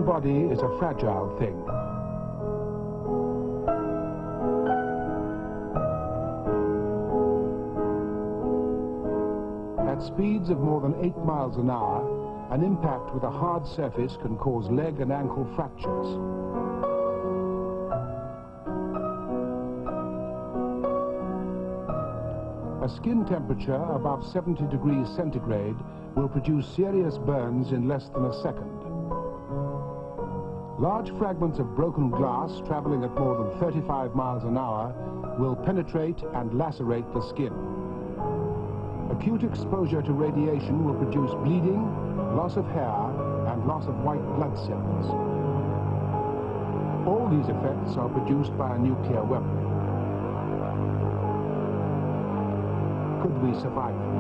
body is a fragile thing. At speeds of more than 8 miles an hour, an impact with a hard surface can cause leg and ankle fractures. A skin temperature above 70 degrees centigrade will produce serious burns in less than a second. Large fragments of broken glass traveling at more than 35 miles an hour will penetrate and lacerate the skin. Acute exposure to radiation will produce bleeding, loss of hair, and loss of white blood cells. All these effects are produced by a nuclear weapon. Could we survive them?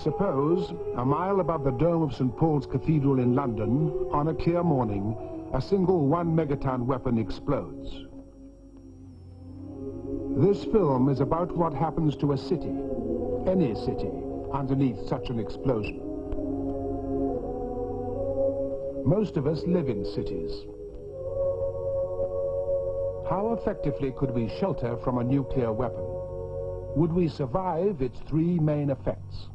Suppose, a mile above the dome of St. Paul's Cathedral in London, on a clear morning, a single 1 megaton weapon explodes. This film is about what happens to a city, any city, underneath such an explosion. Most of us live in cities. How effectively could we shelter from a nuclear weapon? Would we survive its 3 main effects?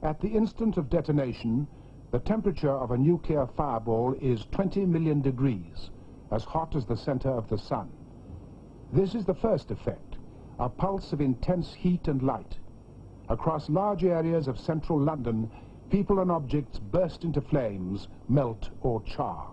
At the instant of detonation, the temperature of a nuclear fireball is 20 million degrees, as hot as the center of the sun. This is the first effect, a pulse of intense heat and light. Across large areas of central London, people and objects burst into flames, melt or char.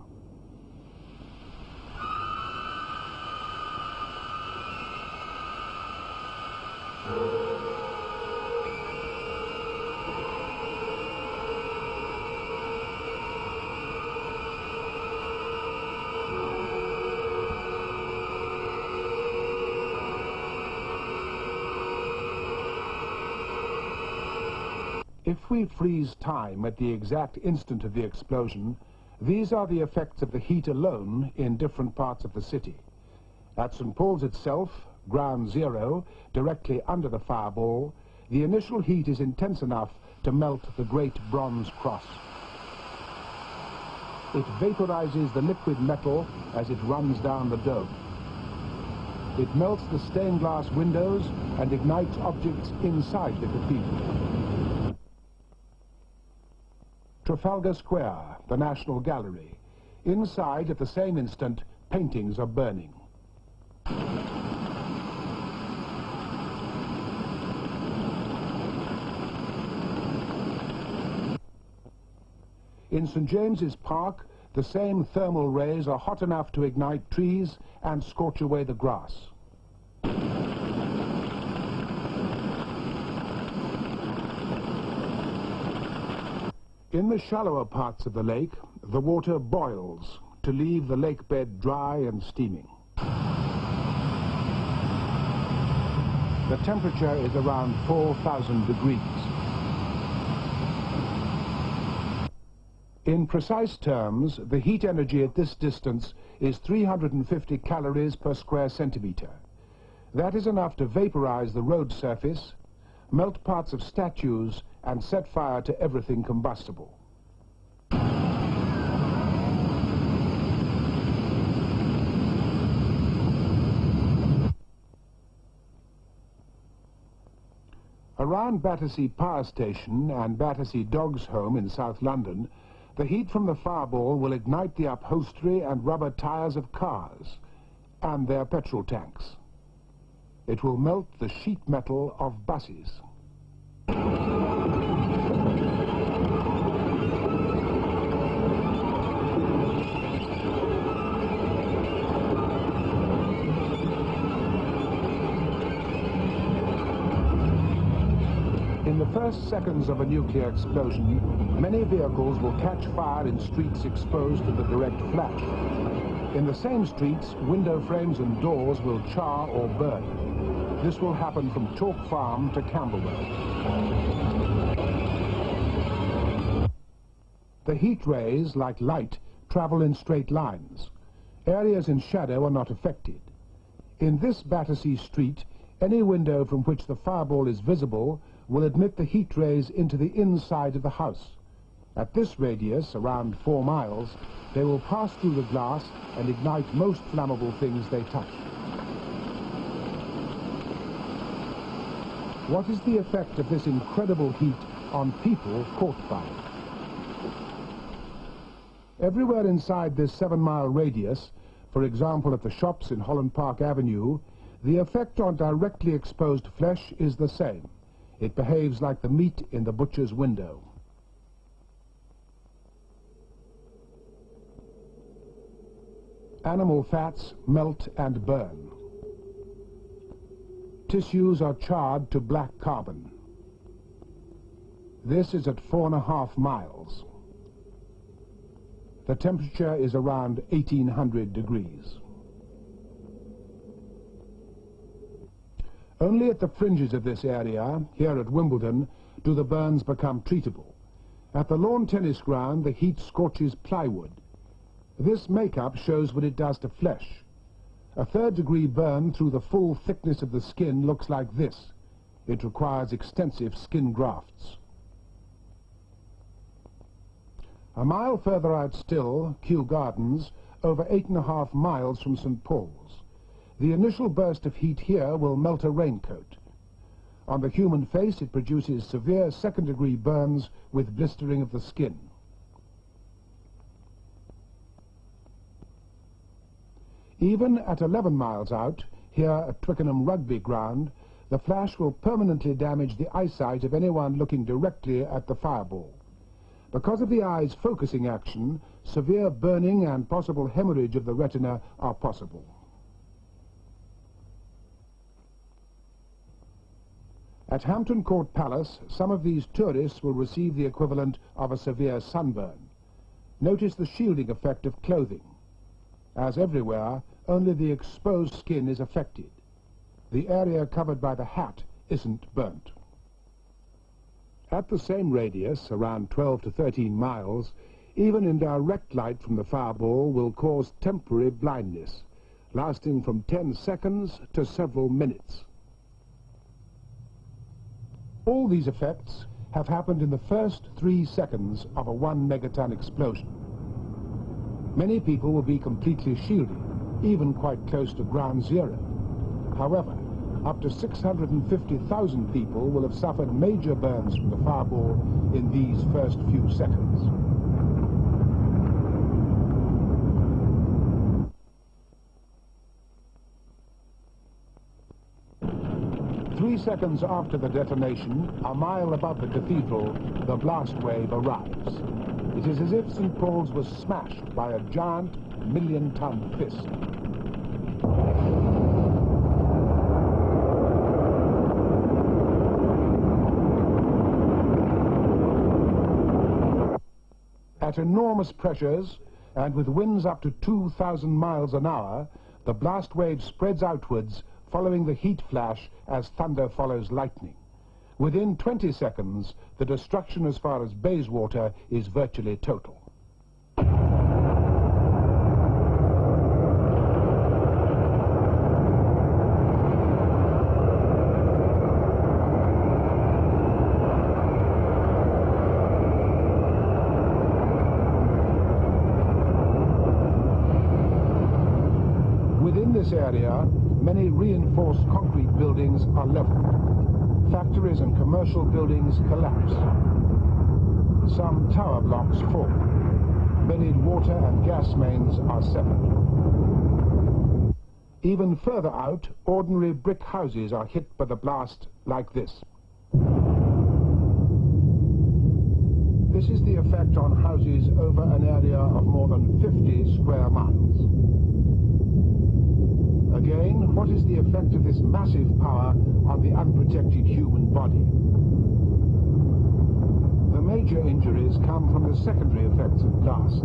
If we freeze time at the exact instant of the explosion, these are the effects of the heat alone in different parts of the city. At St. Paul's itself, ground zero, directly under the fireball, the initial heat is intense enough to melt the great bronze cross. It vaporizes the liquid metal as it runs down the dome. It melts the stained glass windows and ignites objects inside the cathedral. Trafalgar Square, the National Gallery. Inside, at the same instant, paintings are burning. In St. James's Park, the same thermal rays are hot enough to ignite trees and scorch away the grass. In the shallower parts of the lake, the water boils to leave the lake bed dry and steaming. The temperature is around 4,000 degrees. In precise terms, the heat energy at this distance is 350 calories per square centimeter. That is enough to vaporize the road surface, melt parts of statues, and set fire to everything combustible. Around Battersea Power Station and Battersea Dogs Home in South London, the heat from the fireball will ignite the upholstery and rubber tires of cars and their petrol tanks. It will melt the sheet metal of buses. In the first seconds of a nuclear explosion, many vehicles will catch fire in streets exposed to the direct flash. In the same streets, window frames and doors will char or burn. This will happen from Chalk Farm to Camberwell. The heat rays, like light, travel in straight lines. Areas in shadow are not affected. In this Battersea street, any window from which the fireball is visible will admit the heat rays into the inside of the house. At this radius, around 4 miles, they will pass through the glass and ignite most flammable things they touch. What is the effect of this incredible heat on people caught by it? Everywhere inside this 7-mile radius, for example at the shops in Holland Park Avenue, the effect on directly exposed flesh is the same. It behaves like the meat in the butcher's window. Animal fats melt and burn. Tissues are charred to black carbon. This is at 4.5 miles. The temperature is around 1800 degrees. Only at the fringes of this area, here at Wimbledon, do the burns become treatable. At the lawn tennis ground, the heat scorches plywood. This makeup shows what it does to flesh. A 3rd-degree burn through the full thickness of the skin looks like this. It requires extensive skin grafts. A mile further out still, Kew Gardens, over 8.5 miles from St. Paul's. The initial burst of heat here will melt a raincoat. On the human face, it produces severe 2nd-degree burns with blistering of the skin. Even at 11 miles out, here at Twickenham Rugby Ground, the flash will permanently damage the eyesight of anyone looking directly at the fireball. Because of the eye's focusing action, severe burning and possible hemorrhage of the retina are possible. At Hampton Court Palace, some of these tourists will receive the equivalent of a severe sunburn. Notice the shielding effect of clothing. As everywhere, only the exposed skin is affected. The area covered by the hat isn't burnt. At the same radius, around 12 to 13 miles, even indirect light from the fireball will cause temporary blindness, lasting from 10 seconds to several minutes. All these effects have happened in the first 3 seconds of a 1 megaton explosion. Many people will be completely shielded, even quite close to ground zero. However, up to 650,000 people will have suffered major burns from the fireball in these first few seconds. Three seconds after the detonation, a mile above the cathedral, the blast wave arrives. It is as if St. Paul's was smashed by a giant million-ton fist. At enormous pressures, and with winds up to 2,000 miles an hour, the blast wave spreads outwards, following the heat flash as thunder follows lightning. Within 20 seconds, the destruction as far as Bayswater is virtually total. This area, many reinforced concrete buildings are leveled. Factories and commercial buildings collapse. Some tower blocks fall. Buried water and gas mains are severed. Even further out, ordinary brick houses are hit by the blast like this. This is the effect on houses over an area of more than 50 square miles. Again, what is the effect of this massive power on the unprotected human body? major injuries come from the secondary effects of blast,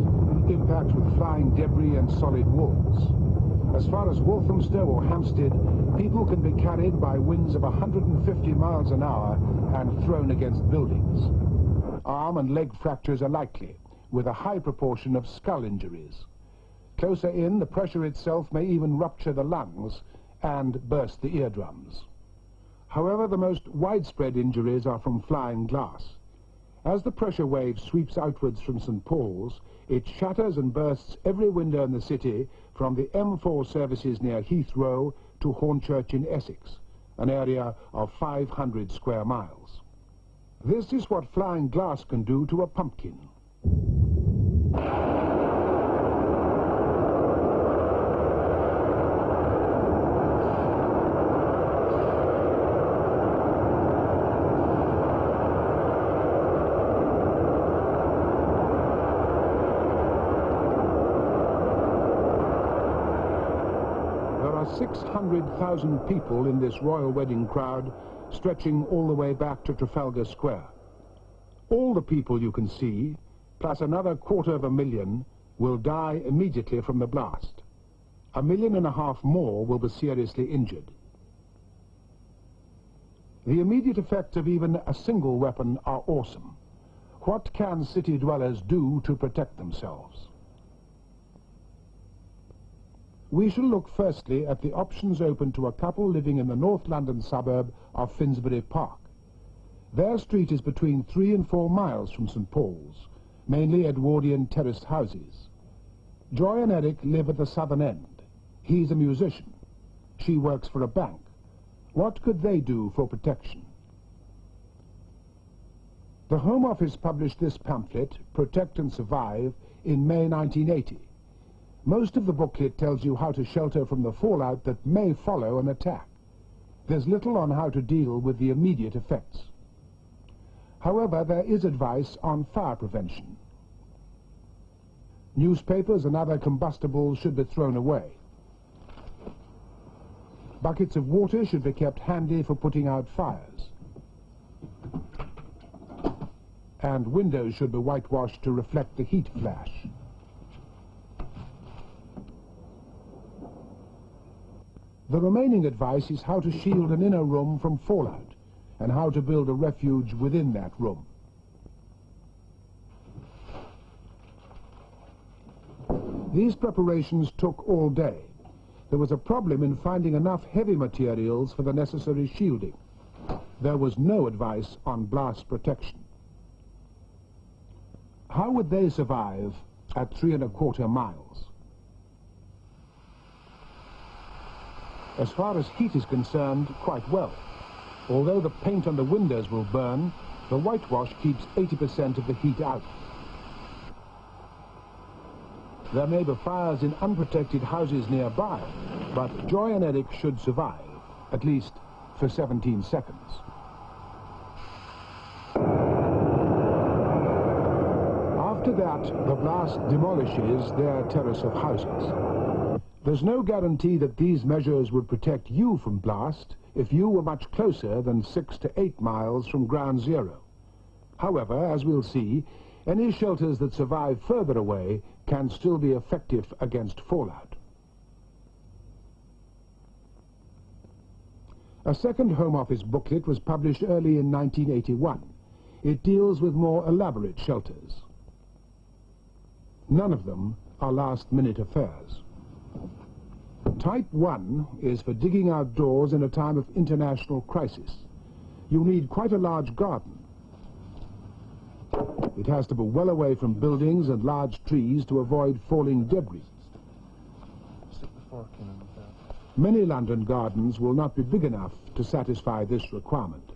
impact with flying debris and solid walls. As far as Walthamstow or Hampstead, people can be carried by winds of 150 miles an hour and thrown against buildings. Arm and leg fractures are likely, with a high proportion of skull injuries. Closer in, the pressure itself may even rupture the lungs and burst the eardrums. However, the most widespread injuries are from flying glass. As the pressure wave sweeps outwards from St. Paul's, it shatters and bursts every window in the city from the M4 services near Heathrow to Hornchurch in Essex, an area of 500 square miles. This is what flying glass can do to a pumpkin. There are 600,000 people in this royal wedding crowd, stretching all the way back to Trafalgar Square. All the people you can see, plus another 250,000, will die immediately from the blast. 1.5 million more will be seriously injured. The immediate effects of even a single weapon are awesome. What can city dwellers do to protect themselves? We shall look firstly at the options open to a couple living in the North London suburb of Finsbury Park. Their street is between 3 and 4 miles from St. Paul's, mainly Edwardian terraced houses. Joy and Eric live at the southern end. He's a musician. She works for a bank. What could they do for protection? The Home Office published this pamphlet, Protect and Survive, in May 1980. Most of the booklet tells you how to shelter from the fallout that may follow an attack. There's little on how to deal with the immediate effects. However, there is advice on fire prevention. Newspapers and other combustibles should be thrown away. Buckets of water should be kept handy for putting out fires. And windows should be whitewashed to reflect the heat flash. The remaining advice is how to shield an inner room from fallout and how to build a refuge within that room. These preparations took all day. There was a problem in finding enough heavy materials for the necessary shielding. There was no advice on blast protection. How would they survive at 3¼ miles? As far as heat is concerned, quite well. Although the paint on the windows will burn, the whitewash keeps 80% of the heat out. There may be fires in unprotected houses nearby, but Joy and Eric should survive, at least for 17 seconds. After that, the blast demolishes their terrace of houses. There's no guarantee that these measures would protect you from blast if you were much closer than 6 to 8 miles from ground zero. However, as we'll see, any shelters that survive further away can still be effective against fallout. A second Home Office booklet was published early in 1981. It deals with more elaborate shelters. None of them are last-minute affairs. Type 1 is for digging out doors in a time of international crisis. You need quite a large garden. It has to be well away from buildings and large trees to avoid falling debris. Stick the fork in with that. Many London gardens will not be big enough to satisfy this requirement.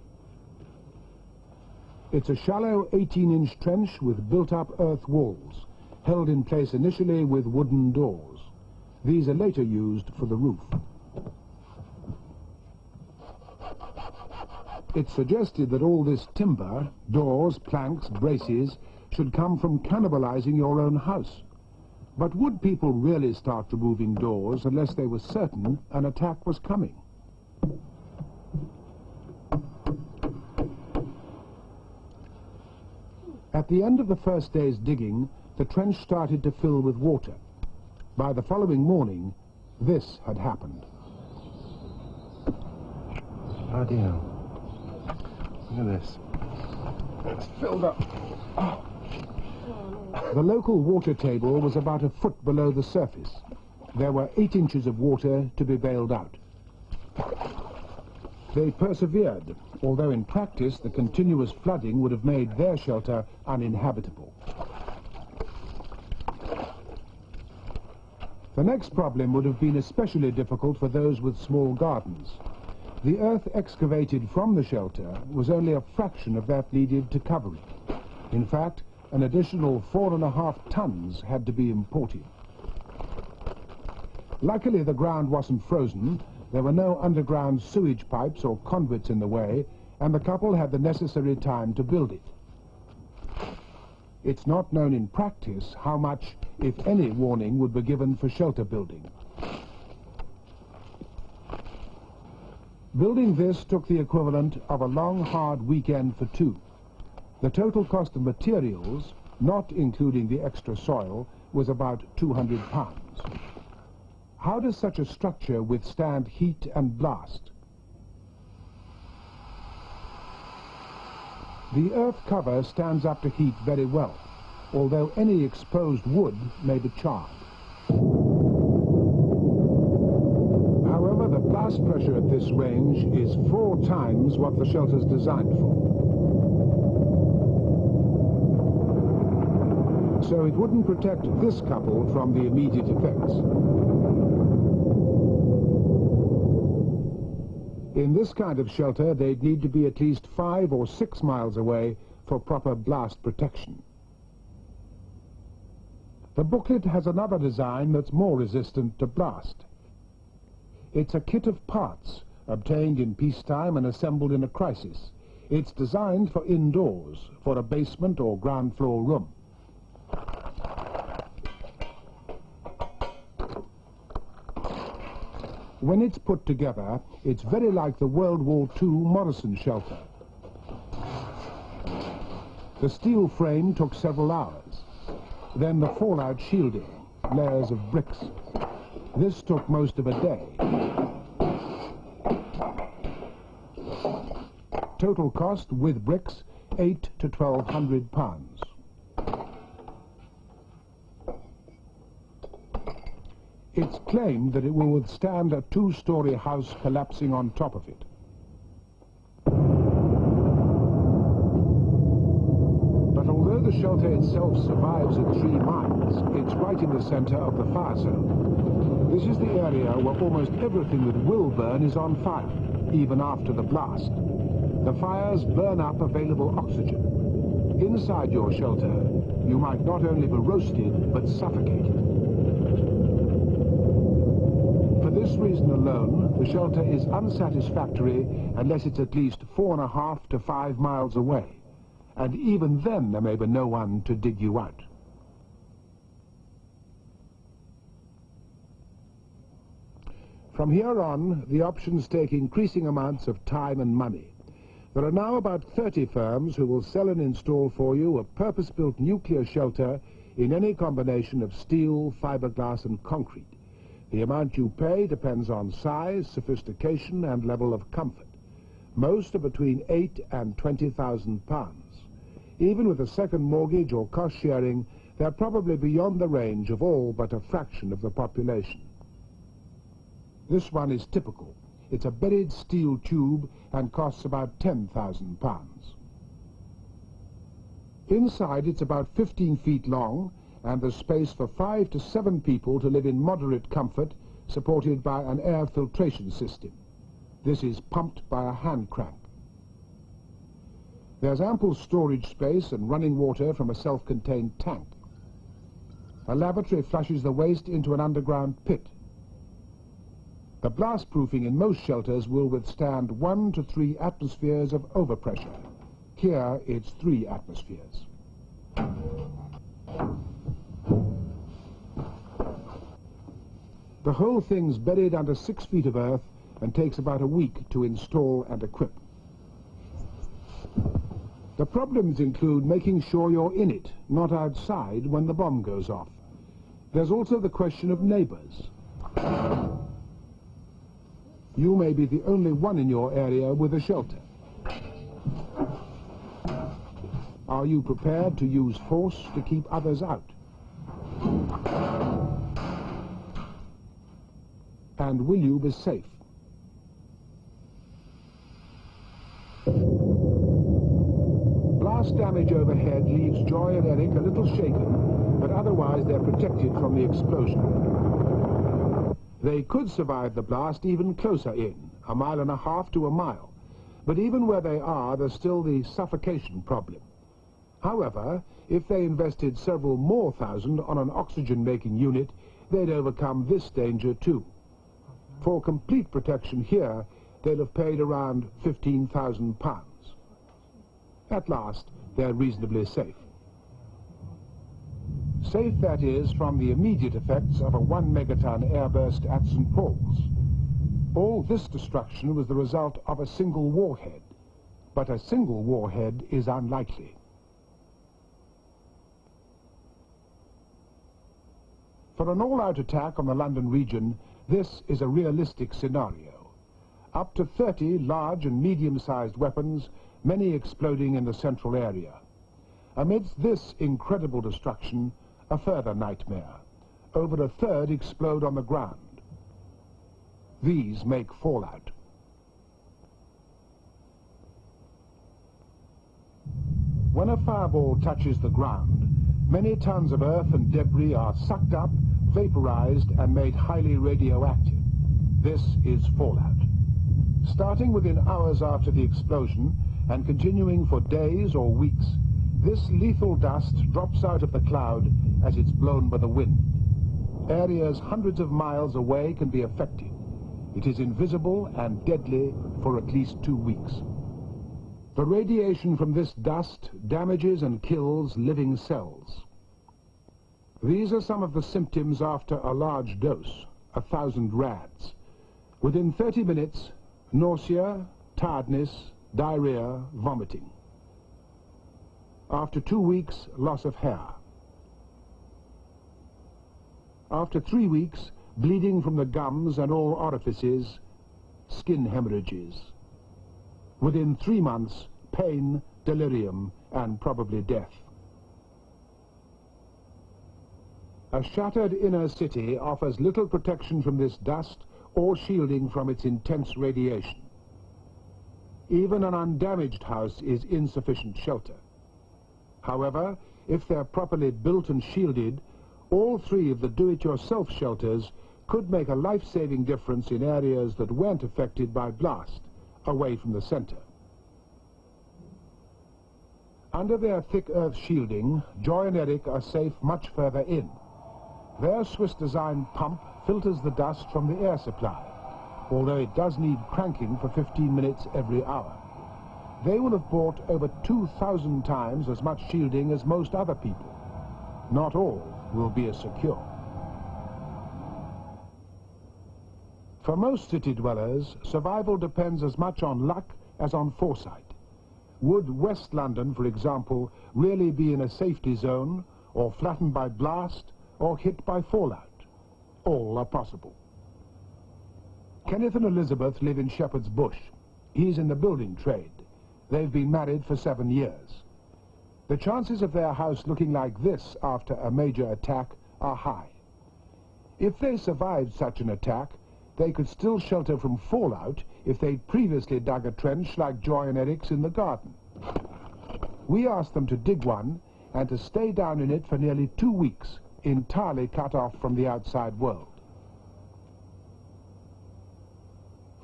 It's a shallow 18-inch trench with built-up earth walls, held in place initially with wooden doors. These are later used for the roof. It's suggested that all this timber, doors, planks, braces, should come from cannibalizing your own house. But would people really start removing doors unless they were certain an attack was coming? At the end of the first day's digging, the trench started to fill with water. By the following morning, this had happened. Bloody hell. Look at this. It's filled up. Oh. The local water table was about a foot below the surface. There were 8 inches of water to be bailed out. They persevered, although in practice the continuous flooding would have made their shelter uninhabitable. The next problem would have been especially difficult for those with small gardens. The earth excavated from the shelter was only a fraction of that needed to cover it. In fact, an additional 4.5 tons had to be imported. Luckily, the ground wasn't frozen. There were no underground sewage pipes or conduits in the way, and the couple had the necessary time to build it. It's not known in practice how much, if any, warning would be given for shelter building. Building this took the equivalent of a long, hard weekend for 2. The total cost of materials, not including the extra soil, was about £200. How does such a structure withstand heat and blast? The earth cover stands up to heat very well, although any exposed wood may be charred. However, the blast pressure at this range is 4 times what the shelter's designed for. So it wouldn't protect this couple from the immediate effects. In this kind of shelter, they'd need to be at least 5 or 6 miles away for proper blast protection. The booklet has another design that's more resistant to blast. It's a kit of parts, obtained in peacetime and assembled in a crisis. It's designed for indoors, for a basement or ground floor room. When it's put together, it's very like the World War II Morrison shelter. The steel frame took several hours. Then the fallout shielding, layers of bricks. This took most of a day. Total cost, with bricks, £800 to £1,200. It's claimed that it will withstand a 2-story house collapsing on top of it. But although the shelter itself survives at 3 miles, it's right in the center of the fire zone. This is the area where almost everything that will burn is on fire, even after the blast. The fires burn up available oxygen. Inside your shelter, you might not only be roasted, but suffocated. For this reason alone, the shelter is unsatisfactory unless it's at least 4.5 to 5 miles away. And even then there may be no one to dig you out. From here on, the options take increasing amounts of time and money. There are now about 30 firms who will sell and install for you a purpose-built nuclear shelter in any combination of steel, fiberglass and concrete. The amount you pay depends on size, sophistication and level of comfort. Most are between £8,000 and £20,000. Even with a second mortgage or cost sharing, they're probably beyond the range of all but a fraction of the population. This one is typical. It's a buried steel tube and costs about £10,000. Inside it's about 15 feet long, and there's space for 5 to 7 people to live in moderate comfort, supported by an air filtration system. This is pumped by a hand crank. There's ample storage space and running water from a self-contained tank. A lavatory flushes the waste into an underground pit. The blast proofing in most shelters will withstand 1 to 3 atmospheres of overpressure. Here it's 3 atmospheres. The whole thing's buried under 6 feet of earth and takes about a week to install and equip. The problems include making sure you're in it, not outside when the bomb goes off. There's also the question of neighbors. You may be the only one in your area with a shelter. Are you prepared to use force to keep others out? And will you be safe? Blast damage overhead leaves Joy and Eric a little shaken, but otherwise they're protected from the explosion. They could survive the blast even closer in, 1.5 miles to a mile. But even where they are, there's still the suffocation problem. However, if they invested several more thousand on an oxygen-making unit, they'd overcome this danger too. For complete protection here, they'll have paid around £15,000. At last, they're reasonably safe. Safe, that is, from the immediate effects of a 1 megaton airburst at St. Paul's. All this destruction was the result of a single warhead, but a single warhead is unlikely. For an all-out attack on the London region, this is a realistic scenario. Up to 30 large and medium-sized weapons, many exploding in the central area. Amidst this incredible destruction, a further nightmare. Over 1/3 explode on the ground. These make fallout. When a fireball touches the ground, many tons of earth and debris are sucked up, vaporized, and made highly radioactive. This is fallout. Starting within hours after the explosion and continuing for days or weeks, this lethal dust drops out of the cloud as it's blown by the wind. Areas hundreds of miles away can be affected. It is invisible and deadly for at least 2 weeks. The radiation from this dust damages and kills living cells. These are some of the symptoms after a large dose, 1,000 rads. Within 30 minutes, nausea, tiredness, diarrhea, vomiting. After 2 weeks, loss of hair. After 3 weeks, bleeding from the gums and all orifices, skin hemorrhages. Within 3 months, pain, delirium, and probably death. A shattered inner city offers little protection from this dust or shielding from its intense radiation. Even an undamaged house is insufficient shelter. However, if they're properly built and shielded, all 3 of the do-it-yourself shelters could make a life-saving difference in areas that weren't affected by blast, away from the center. Under their thick earth shielding, Joy and Eric are safe much further in. Their Swiss-designed pump filters the dust from the air supply, although it does need cranking for 15 minutes every hour. They will have bought over 2,000 times as much shielding as most other people. Not all will be as secure. For most city dwellers, survival depends as much on luck as on foresight. Would West London, for example, really be in a safety zone, or flattened by blast, or hit by fallout? All are possible. Kenneth and Elizabeth live in Shepherd's Bush. He's in the building trade. They've been married for 7 years. The chances of their house looking like this after a major attack are high. If they survived such an attack, they could still shelter from fallout if they'd previously dug a trench like Joy and Eric's in the garden. We asked them to dig one and to stay down in it for nearly 2 weeks, entirely cut off from the outside world.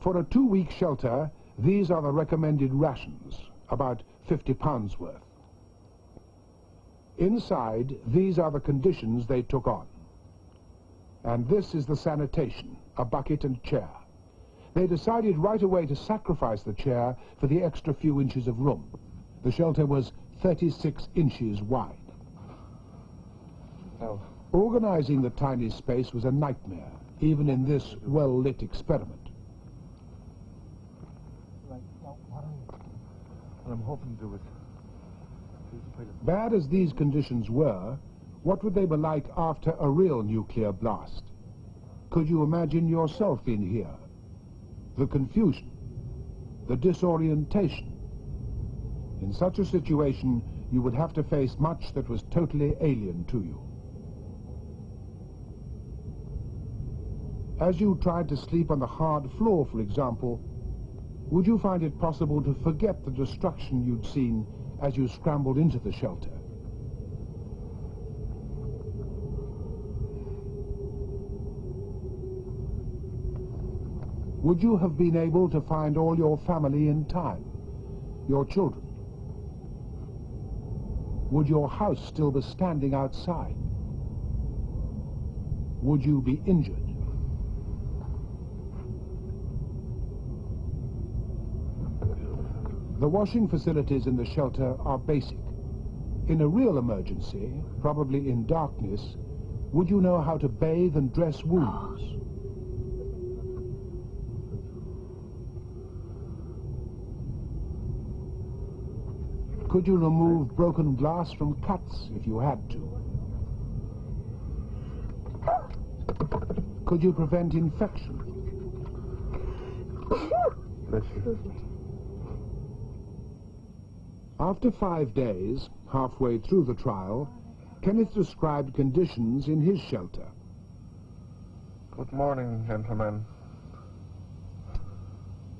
For a 2-week shelter, these are the recommended rations, about £50 worth. Inside, these are the conditions they took on. And this is the sanitation, a bucket and chair. They decided right away to sacrifice the chair for the extra few inches of room. The shelter was 36 inches wide. Oh. Organizing the tiny space was a nightmare, even in this well-lit experiment. And I'm hoping to do it. Bad as these conditions were, what would they be like after a real nuclear blast? Could you imagine yourself in here? The confusion, the disorientation. In such a situation, you would have to face much that was totally alien to you. As you tried to sleep on the hard floor, for example, would you find it possible to forget the destruction you'd seen as you scrambled into the shelter? Would you have been able to find all your family in time? Your children? Would your house still be standing outside? Would you be injured? The washing facilities in the shelter are basic. In a real emergency, probably in darkness, would you know how to bathe and dress wounds? Could you remove broken glass from cuts if you had to? Could you prevent infection? After 5 days, halfway through the trial, Kenneth described conditions in his shelter. Good morning, gentlemen.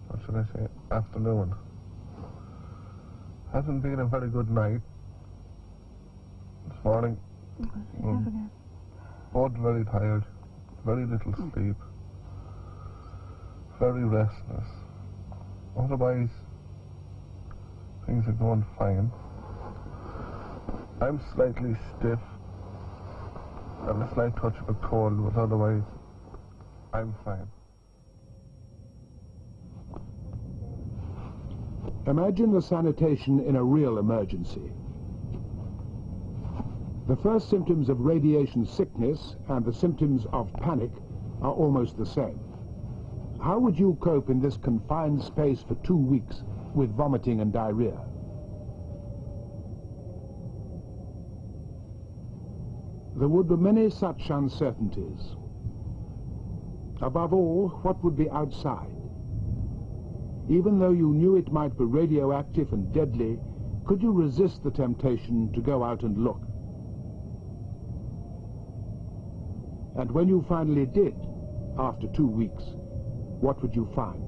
What should I say? Afternoon. Hasn't been a very good night. This morning, both very tired, very little sleep, very restless. Otherwise, things are going fine. I'm slightly stiff and a slight touch of a cold, but otherwise, I'm fine. Imagine the sanitation in a real emergency. The first symptoms of radiation sickness and the symptoms of panic are almost the same. How would you cope in this confined space for 2 weeks with vomiting and diarrhea? There would be many such uncertainties. Above all, what would be outside? Even though you knew it might be radioactive and deadly, could you resist the temptation to go out and look? And when you finally did, after 2 weeks, what would you find?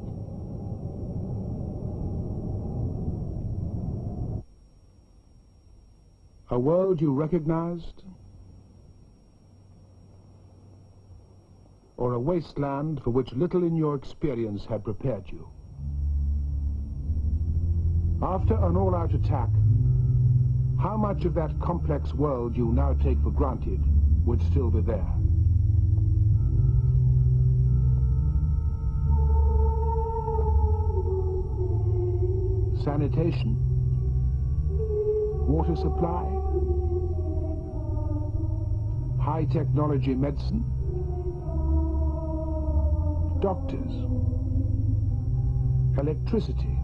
A world you recognized? Or a wasteland for which little in your experience had prepared you? After an all-out attack, how much of that complex world you now take for granted would still be there? Sanitation? Water supply? High-technology medicine? Doctors? Electricity?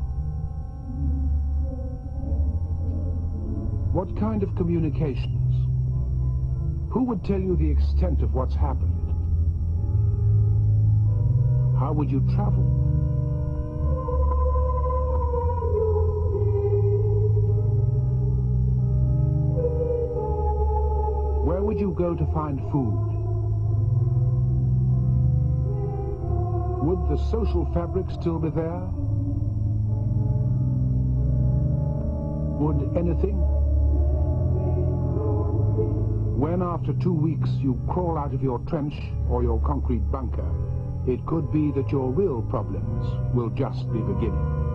What kind of communications? Who would tell you the extent of what's happened? How would you travel? Where would you go to find food? Would the social fabric still be there? Would anything? When after 2 weeks you crawl out of your trench or your concrete bunker, it could be that your real problems will just be beginning.